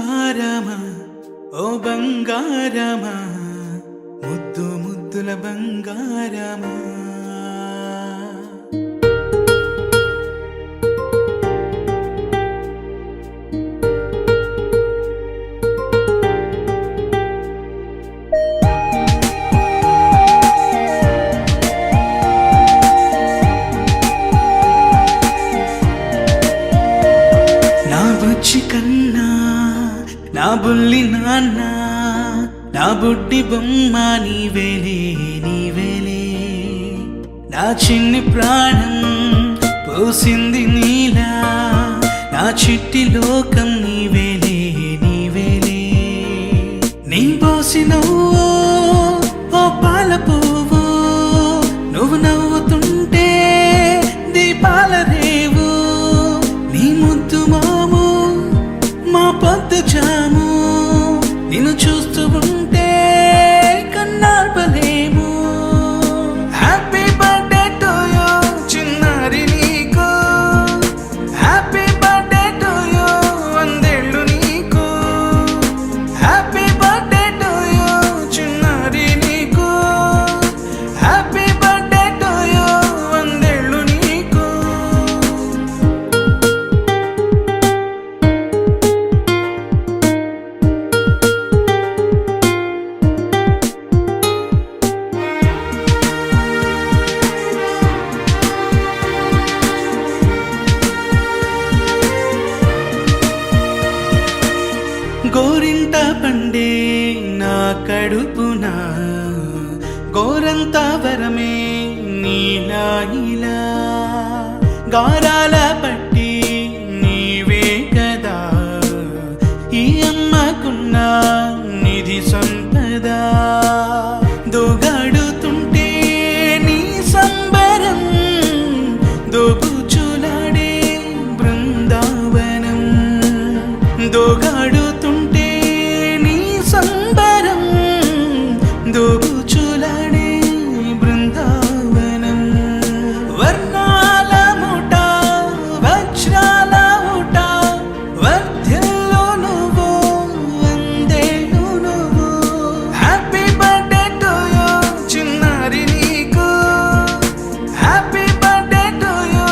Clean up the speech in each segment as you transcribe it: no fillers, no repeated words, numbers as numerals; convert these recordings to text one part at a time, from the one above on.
బంగారమా ఓ బంగారమా ముద్దు ముద్దుల బంగారమా నా బుజ్జి కన్నా నా బుల్లి నాన్న నా బుడ్డి బొమ్మ నీవేలే నీవేలే నా చిన్ని ప్రాణం పోసింది నీలా నా చిట్టి లోకం నీవేలే నీవేలే నీ పోసినవో ఓ పాల పువ్వు నువ్వు నవ్వుతుంటే దీపాల రేవు నీ ముద్దు మాము మా పొద్దు జాము నిన్ను చూస్తూ ఉంటే కన్నార్పలేము హ్యాపీ బర్త్డే టు యూ చిన్నారి నీకు హ్యాపీ బర్త్డే టు యూ వందేళ్ళు నీకు హ్యాపీ బర్త్డే టు యూ చిన్నారి నీకు హ్యాపీ బర్త్డే టు యూ వందేళ్ళు నీకు గోరింట పండే నా కడుపున గోరంత వరమే నీలా ఇలా గారాల పట్టి నీవే కదా ఈ అమ్మకున్న నిధి సంపద దోగాడుతుంటే నీ సంబరం దోబుచులాడే బృందావనం దోగాడుతుంటే నీ సంబరం దోబుచులాడే బృందావనం వర్ణాల ముఠ వజ్రాల ఊట వర్ధిల్లు నువ్వు వందేళ్ళు నువ్వు హ్యాపీ బర్త్డే టు యూ చిన్నారి నీకు హ్యాపీ బర్త్డే టు యూ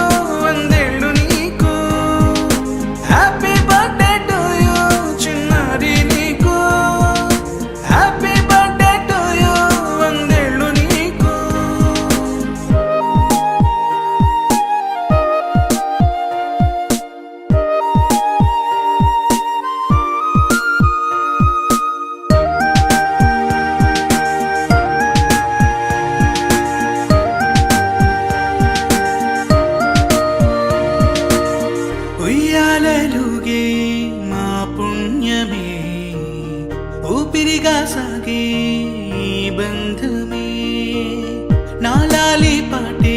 వందేళ్ళు నీకు హ్యాపీ బర్త్డే టు యూ చిన్నారి నీకు హ్యాపీ బర్త్డే టు యూ వందేళ్ళు నీకు ఉయ్యాలలుగే మా పుణ్యమే ఊపిరిగా సాగే ఈ బంధమే నాలాలి పాటే